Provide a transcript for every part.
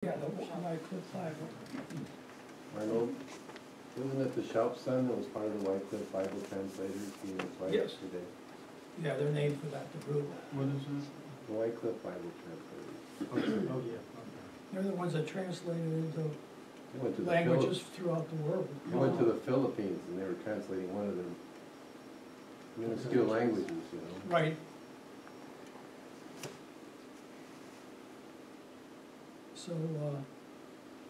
Yeah, the White Cliff Bible. Arnold, wasn't it the Schaup's son that was part of the White Cliff Bible translators? He was right Yes. today. Yeah, they're named for that, the group. What is this? The White Cliff Bible translators. Oh, yeah, okay. They're the ones that translated into They went to the languages throughout the world. They went to the Philippines and they were translating one of them minuscule languages, you know. Right. So,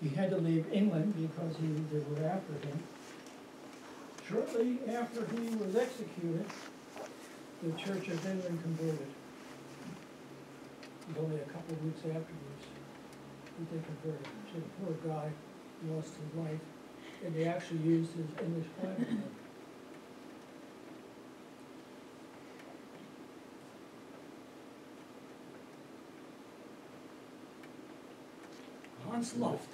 he had to leave England because they were after him. Shortly after he was executed, the Church of England converted. It was only a couple of weeks afterwards that they converted. So the poor guy lost his life, and they actually used his English Bible. Hans Luft.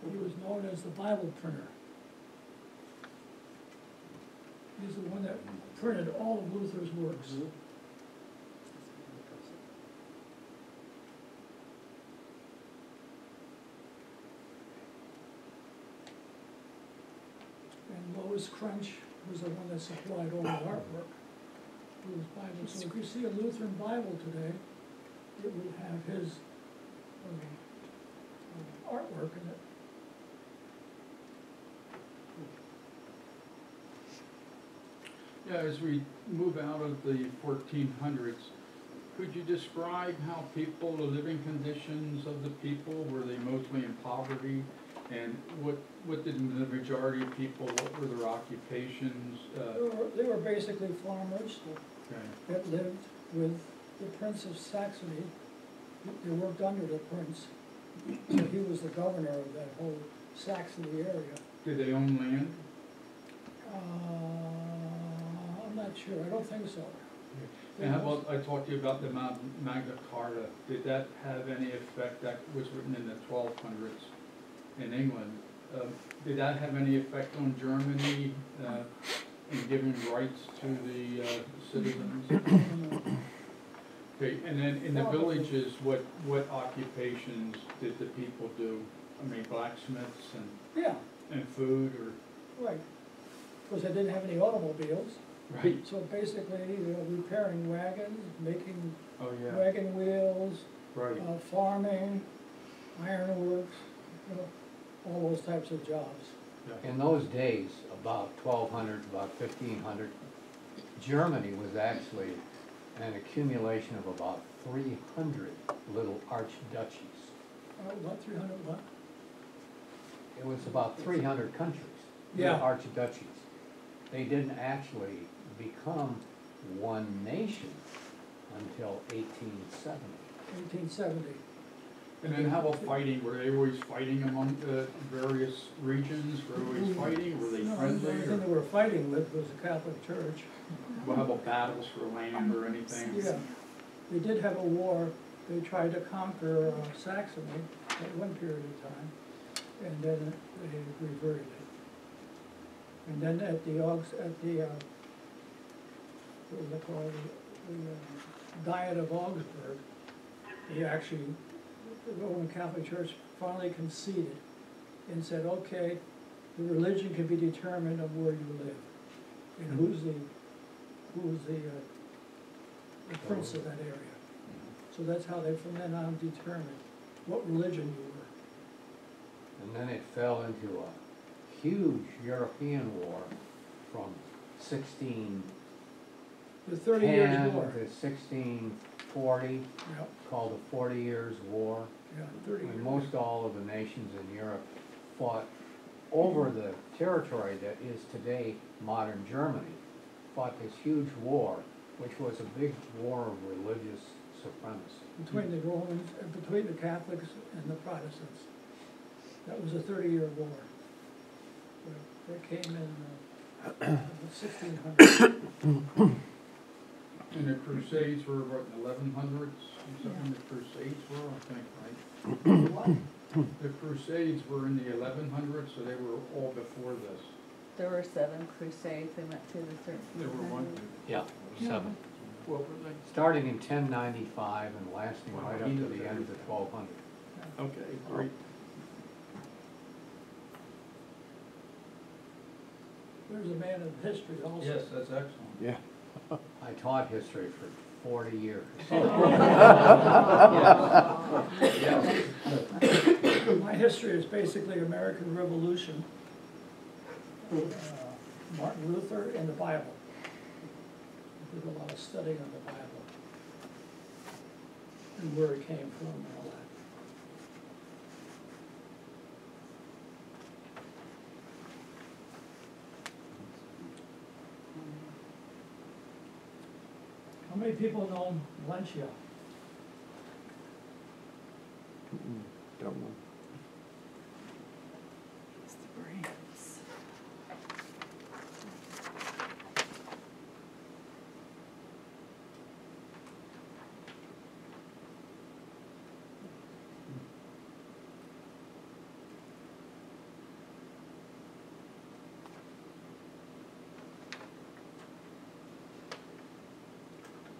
He was known as the Bible printer. He's the one that printed all of Luther's works. And Lois Crunch was the one that supplied all the artwork for his Bible. So if you see a Lutheran Bible today, it will have his artwork in it. Yeah, as we move out of the 1400s, could you describe how people, the living conditions of the people, were they mostly in poverty? And what did the majority of people, what were their occupations? They were basically farmers Okay. that lived with the Prince of Saxony. They worked under the prince. So he was the governor of that whole Saxony area. Did they own land? I'm not sure, I don't think so. And how about, I talked to you about the Magna Carta. Did that have any effect? That was written in the 1200s in England. Did that have any effect on Germany in giving rights to the citizens? Okay, and then in the villages, what occupations did the people do? I mean, blacksmiths Yeah, and food, or? right. Because they didn't have any automobiles. Right. So basically, repairing wagons, making Oh, yeah. wagon wheels, Right. farming, ironworks, all those types of jobs. Yeah. In those days, about 1200, about 1500, Germany was actually an accumulation of about 300 little archduchies. What, 300 what? It was about 300 countries, Yeah. little archduchies. They didn't actually become one nation until 1870. 1870. And then how about fighting? Were they always fighting among the various regions? Were they always fighting? Were they No, the friendly? only thing they were fighting with was the Catholic Church. Well, how about battles for land or anything? Yeah, they did have a war. They tried to conquer Saxony at one period of time, and then they reverted it. And then at the what was it called, the Diet of Augsburg, they actually, the Roman Catholic Church finally conceded and said, okay, the religion can be determined of where you live and who's the prince of that area. So that's how they from then on determined what religion you were. And then it fell into a huge European war from 1610 The 30 Years' War. to 1640, Yeah, called the 40 Years' War. yeah, 30 When years. most all of the nations in Europe fought over the territory that is today modern Germany, fought this huge war, which was a big war of religious supremacy. Between the Romans, between the Catholics and the Protestants. That was a 30-year war. That came in 1600. And the Crusades were what, in the 1100s? Something the Crusades were, I think, right? What? The Crusades were in the 1100s, so they were all before this. There were 7 crusades, they went through the 1300s. There were one. Yeah, 7. What were they? Starting in 1095 and lasting Wow, right up he to knows the end of the everything. 1200s. Okay, great. There's a man of history also. Yes, that's excellent. Yeah. I taught history for 40 years. My history is basically American Revolution, Martin Luther, and the Bible. I did a lot of studying on the Bible and where it came from and all that. How many people know Valencia? Don't know. It's the brains.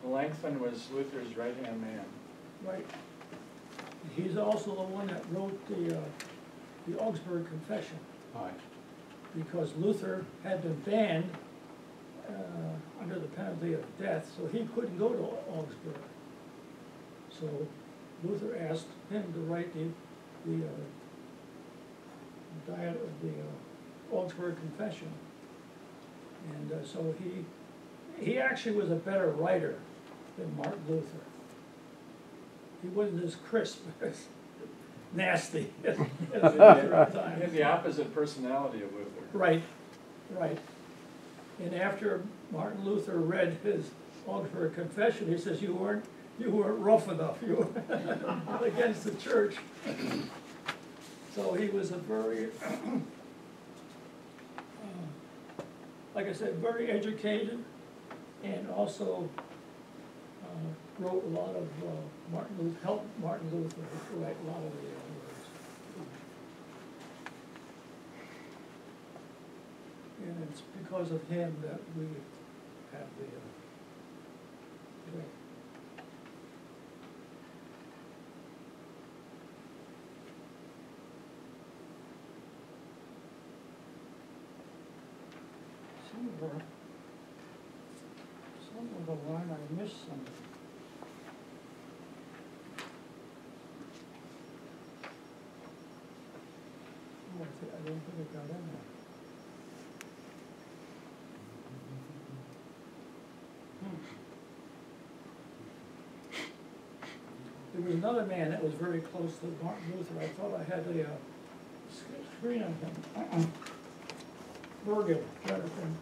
Melanchthon was Luther's right-hand man. Right. He's also the one that wrote the Augsburg Confession, Right. because Luther had been banned under the penalty of death, so he couldn't go to Augsburg. So Luther asked him to write the diet of the Augsburg Confession. And so he actually was a better writer than Martin Luther. He wasn't as crisp, as nasty as Luther at He had times. the opposite personality of Luther. Right, right. And after Martin Luther read his Augsburg Confession, he says, you weren't rough enough, you were against the church. So he was a very, like I said, very educated, and also wrote a lot of helped Martin Luther write a lot of the words. And it's because of him that we have the some of the line I missed something. Oh, I don't think it got in there. There was another man that was very close to Martin Luther. I thought I had the screen on him. Bergen, Jonathan.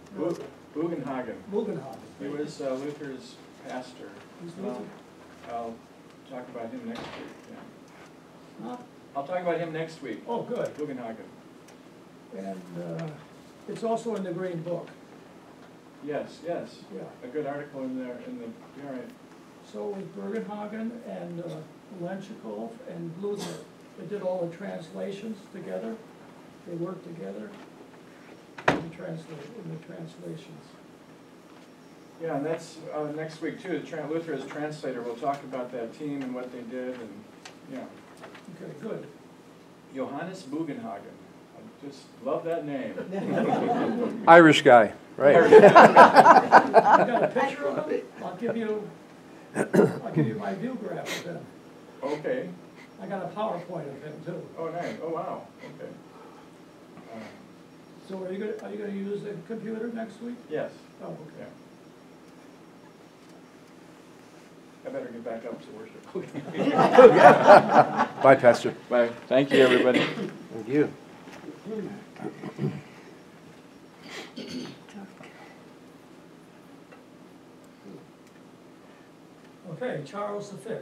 Bugenhagen. Bugenhagen. He was Luther's pastor. He's Well, Luther. I'll talk about him next week, yeah. Huh? I'll talk about him next week, Oh, good. Bugenhagen. And it's also in the Green Book. Yes, yes. Yeah. A good article in there, you're right. So it was Bergenhagen and Lenchikov and Luther. They did all the translations together. They worked together in the translations. Yeah, and that's next week too. Luther as translator, we'll talk about that team and what they did, and, yeah. Okay, good. Johannes Bugenhagen. I just love that name. Irish guy, right? You got a picture of him? I'll give you my view graph of him. Okay. I got a PowerPoint of him too. Oh, nice. Oh, wow. Okay. So are you gonna use the computer next week? Yes. Oh, okay. Yeah. I better get back up to worship. Bye, Pastor. Bye. Thank you, everybody. Thank you. Okay, Charles V.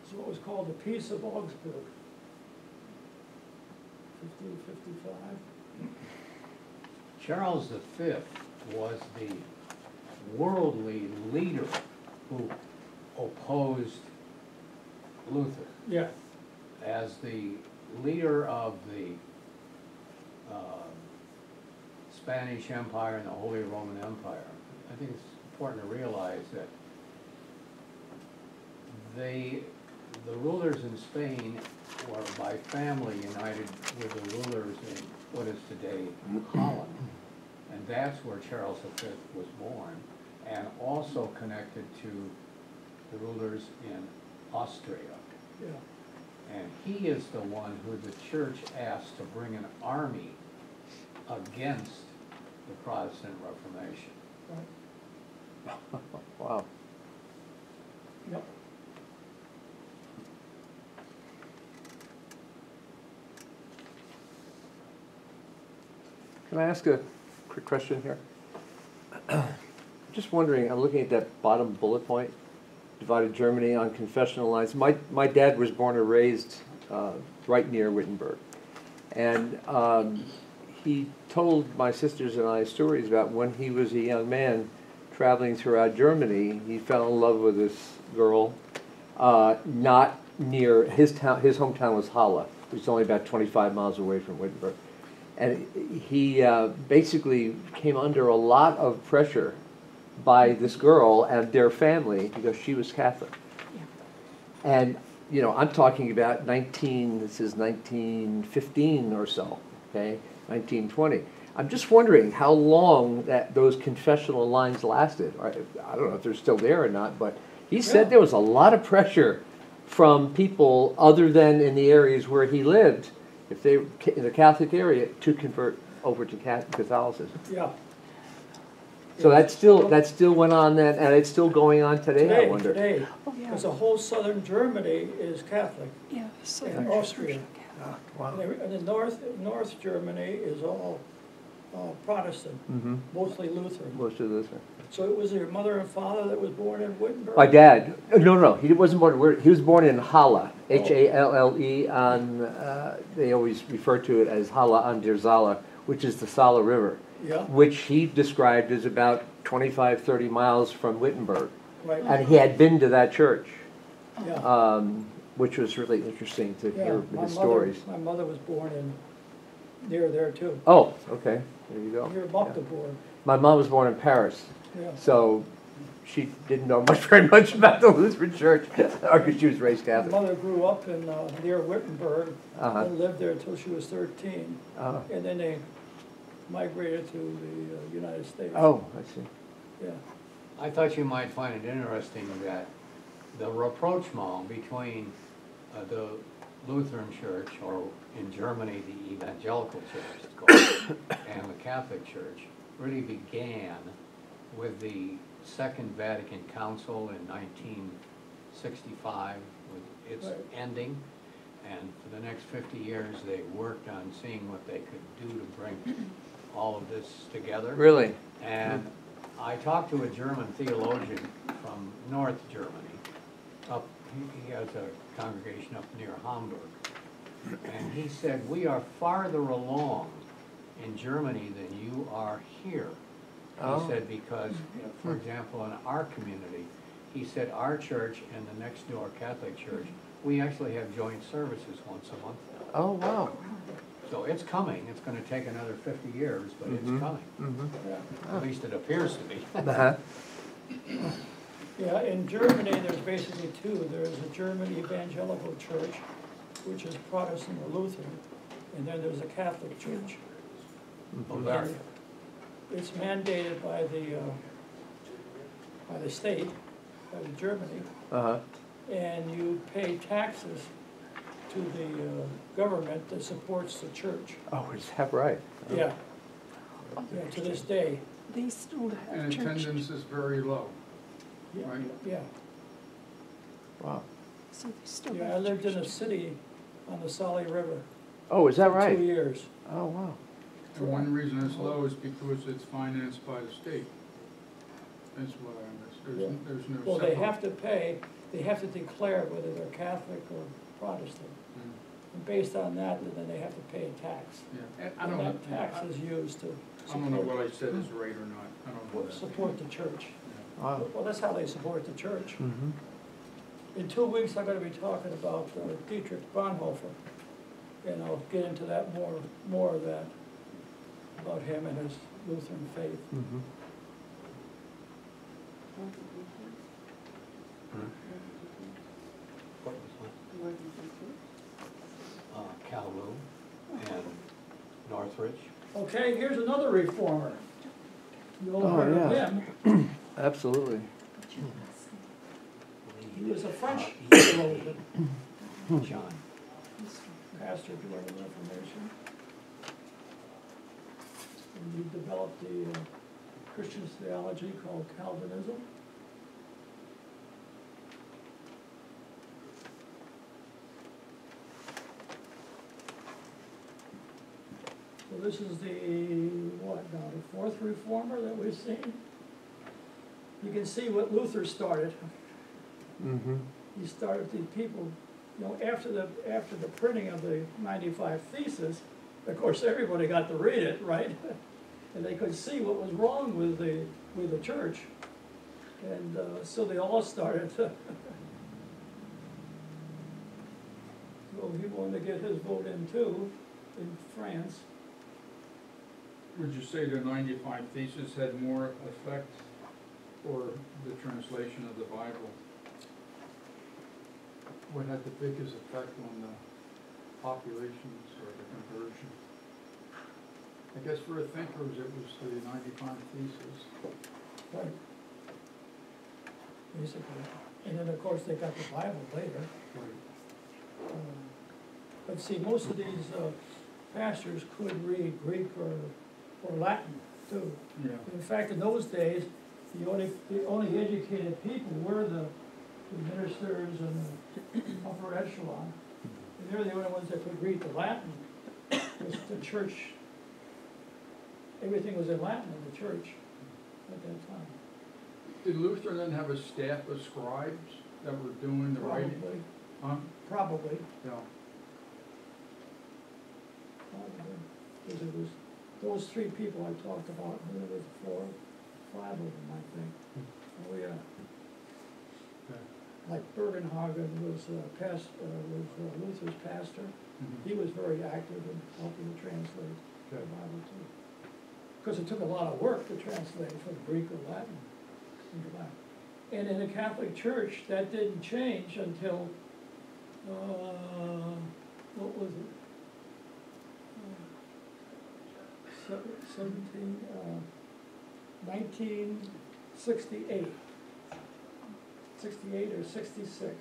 It's what was called the Peace of Augsburg, 1555. Charles V was the worldly leader who opposed Luther. Yeah, As the leader of the Spanish Empire and the Holy Roman Empire, I think it's important to realize that the rulers in Spain were by family united with the rulers in what is today Holland. And that's where Charles V was born, and also connected to the rulers in Austria. yeah, And he is the one who the church asked to bring an army against the Protestant Reformation. right, Wow. yep. Can I ask a quick question here? Just wondering, I'm looking at that bottom bullet point, divided Germany on confessional lines. My dad was born and raised right near Wittenberg. And he told my sisters and I stories about when he was a young man traveling throughout Germany. He fell in love with this girl, not near his town. His hometown was Halle, which is only about 25 miles away from Wittenberg. And he basically came under a lot of pressure by this girl and their family because she was Catholic. And, you know, I'm talking about this is 1915 or so, okay, 1920. I'm just wondering how long those confessional lines lasted. I don't know if they're still there or not, but he said there was a lot of pressure from people other than in the areas where he lived, if they were in the Catholic area, to convert over to Catholicism. Yeah. So that still went on then, and it's still going on today, I wonder. Today, Oh, yeah. because the whole southern Germany is Catholic, Yeah, southern and Austria. Wow. And the North Germany is all Protestant, Mm-hmm. mostly Lutheran. Most of this. So it was your mother and father that was born in Wittenberg? My dad, no, he wasn't born, he was born in Halle, Halle, on, they always refer to it as Halle an der Saale, which is the Saale River, Yeah, which he described as about 25, 30 miles from Wittenberg. right, And he had been to that church, yeah. which was really interesting to Yeah, hear his stories. my mother was born near there too, Oh, okay, there you go. near Yeah. Magdeburg, My mom was born in Paris, yeah. so she didn't know very much about the Lutheran Church, because she was raised My Catholic. mother grew up in, near Wittenberg, Uh-huh. and lived there until she was 13, Uh, and then they migrated to the United States. oh, I see. Yeah, I thought you might find it interesting that the rapprochement between the Lutheran Church, or in Germany, the Evangelical Church, it's called, and the Catholic Church, really began with the Second Vatican Council in 1965, with its Right. ending. And for the next 50 years, they worked on seeing what they could do to bring all of this together. Really? And I talked to a German theologian from North Germany. He has a congregation up near Hamburg. And he said, we are farther along in Germany than you are here. Oh. He said, because, for example, in our community, he said our church and the next door Catholic church, we actually have joint services once a month now. Oh, wow. So it's coming. It's going to take another 50 years, but it's coming. Mm-hmm. yeah. At least it appears to be. Uh-huh. Yeah, in Germany, there's basically two. There's a German Evangelical Church, which is Protestant or Lutheran, and then there's a Catholic Church. Bavaria. It's mandated by the state, by the Germany, Uh-huh. and you pay taxes to the government that supports the church. Oh, is that right? Yeah, yeah, to this day. They still have And church. attendance is very low. Yeah, Right. yeah. Wow. So they still Yeah, I have lived in a churches. city on the Saale River Oh, is that for 2 right? years. Oh, wow. And one reason it's low is because it's financed by the state. That's what I understand. There's no Well, they separate- have to pay, they have to declare whether they're Catholic or Protestant. Mm. And based on that, then they have to pay a tax. Yeah, and I And don't, that tax is used to I don't know what I said is right or not, I don't know that. support the church. Yeah. Wow. Well, that's how they support the church. Mhm. In 2 weeks, I'm gonna be talking about Dietrich Bonhoeffer, and I'll get into that more of that, about him and his Lutheran faith. Mhm. What was that? Calhoun and Northridge. Okay, here's another reformer. You all Oh, heard of yeah. him. Absolutely. He was a French theologian. John. Pastor, do you want any information? And he developed the Christian theology called Calvinism. So this is the, what now, the fourth reformer that we've seen? You can see what Luther started. Mm-hmm. He started the people, after the printing of the 95 Theses, of course, everybody got to read it, right? And they could see what was wrong with the church. And so they all started to, so he wanted to get his vote in too, in France. Would you say the 95 Theses had more effect or the translation of the Bible? What had the biggest effect on the populations or the conversion? I guess for the thinkers, it was the 95 Theses. Right. Basically. And then, of course, they got the Bible later. Right. But see, most of these pastors could read Greek or Latin too. Yeah. In fact, in those days, the only educated people were the ministers and the upper echelon. And they're the only ones that could read the Latin. Because the church, everything was in Latin in the church at that time. Did Luther then have a staff of scribes that were doing the writing? Probably, Huh? probably. Yeah. Because it was those three people I talked about, and there was five of them, I think. Oh, yeah. Okay. Like Bergenhagen was Luther's pastor. Mhm. He was very active in helping to translate the Okay. Bible too. Because it took a lot of work to translate from Greek or Latin into Latin. And in the Catholic Church, that didn't change until, what was it? 1968. 68 or 66,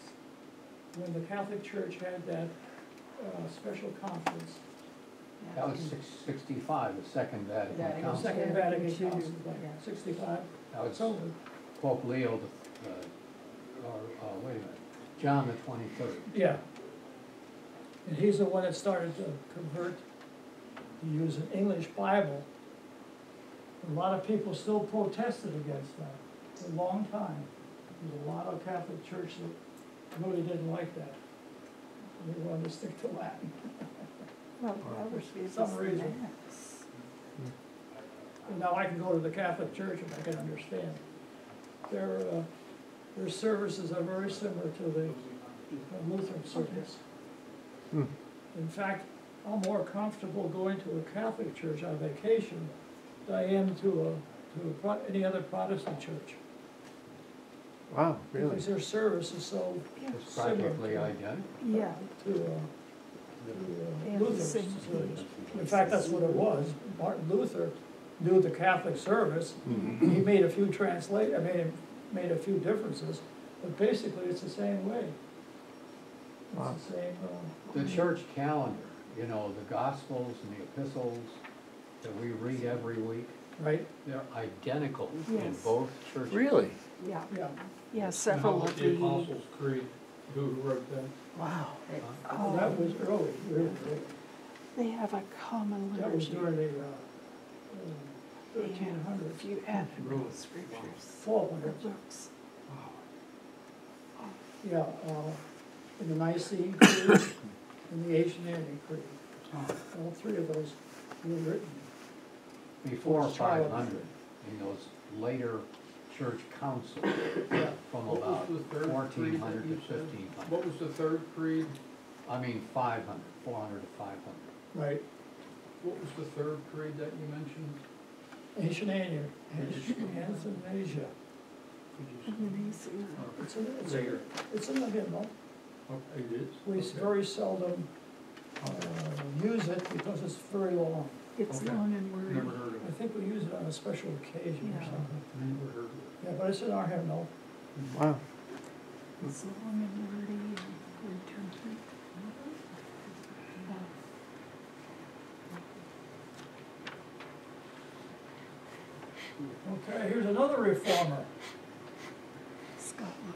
when the Catholic Church had that special conference. That was 65, the Second Vatican Vatican. The Council. Second Yeah, Vatican two, Council, yeah. 65. That was So, Pope Leo, wait a minute, John the 23rd. yeah. And he's the one that started to convert, to use an English Bible. A lot of people still protested against that for a long time. There's a lot of Catholic church that really didn't like that. They wanted to stick to Latin. Well, that would be some just reason. mass. And now I can go to the Catholic Church and I can understand. Their services are very similar to the Lutheran service. Hmm. In fact, I'm more comfortable going to a Catholic church on vacation than I am to any other Protestant church. Wow, really? Because their service is so It's similar practically to- identical. Yeah, to and the Luther's same service. key. In fact, that's what it was. Martin Luther knew the Catholic service. Mhm. He made a few made a few differences, but basically it's the same way. Wow. It's the same. The church calendar, the Gospels and the epistles that we read every week, Right, Yeah. identical in Yes. both churches. Really? Yeah, yeah. yeah, And several how about of the the, Apostles' Creed? Who wrote that? wow. Well, that was early, really. They have a common That was liturgy. during the They have 1300s, a few added Really? scriptures. 1200s. Books. Yeah, in the Nicene Creed, and the Asian Creed. All three of those were written. Before What's Charlotte? 500, in those later church councils, Yeah. from What about was the third creed that 1400 to you said? 1500. What was the third creed? I mean 500, 400 to 500. Right. What was the third creed that you mentioned? Asian Asia. It's in the hymnal. Okay, it is? We Okay. very seldom use it because it's very long. It's Okay. long and wordy. Never heard of I it. think we use it on a special occasion or Yeah. something. Never heard of it. Yeah, but it's in our hymnal. Wow. It's long and wordy and redundant. Okay, here's another reformer. Scotland.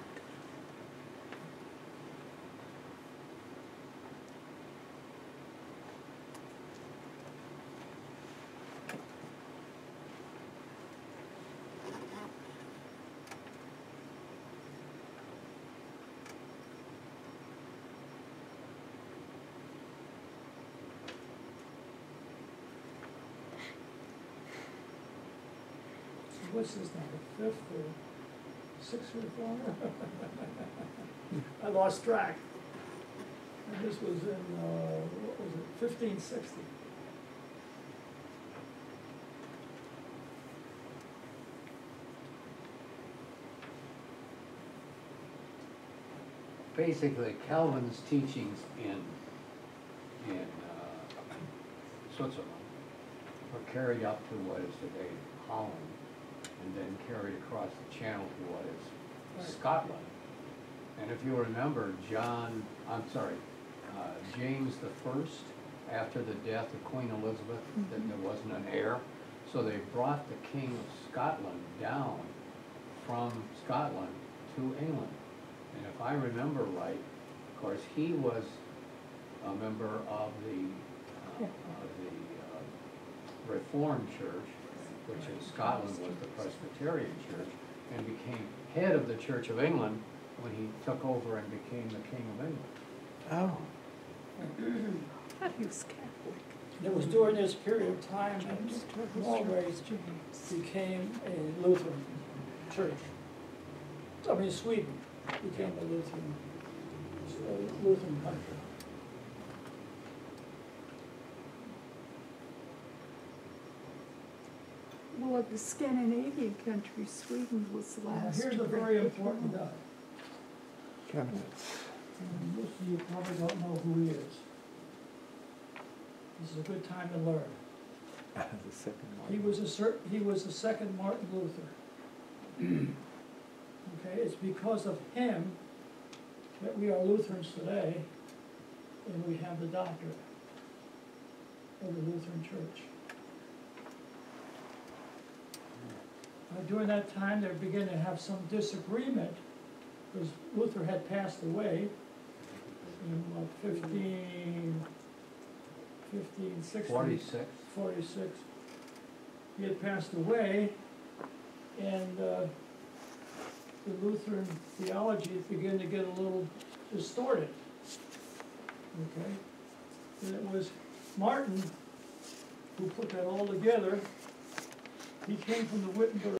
So what's this now, the fifth or sixth reformer? I lost track. And this was in, what was it, 1560. Basically, Calvin's teachings in Switzerland were carried up to what is today Holland, and then carried across the channel to what is Right. Scotland. And if you remember, James I, after the death of Queen Elizabeth, that there wasn't an heir, so they brought the King of Scotland down from Scotland to England. And if I remember right, of course, he was a member of the Reformed Church, which in Scotland was the Presbyterian Church, and became head of the Church of England when he took over and became the King of England. Oh. I thought he was Catholic. It was during this period of time that Norway became a Lutheran church. I mean, Sweden became a Lutheran country. Well, of the Scandinavian countries, Sweden was the Now, last. here's a to very break important it. guy. Candidates. And most of you probably don't know who he is. This is a good time to learn. The second one. He was the second Martin Luther. Okay, it's because of him that we are Lutherans today, and we have the doctrine of the Lutheran Church. During that time, they began to have some disagreement, because Luther had passed away in what, 1560. 46. 46. He had passed away, and the Lutheran theology began to get a little distorted. Okay? And it was Martin who put that all together. He came from the Wittenberg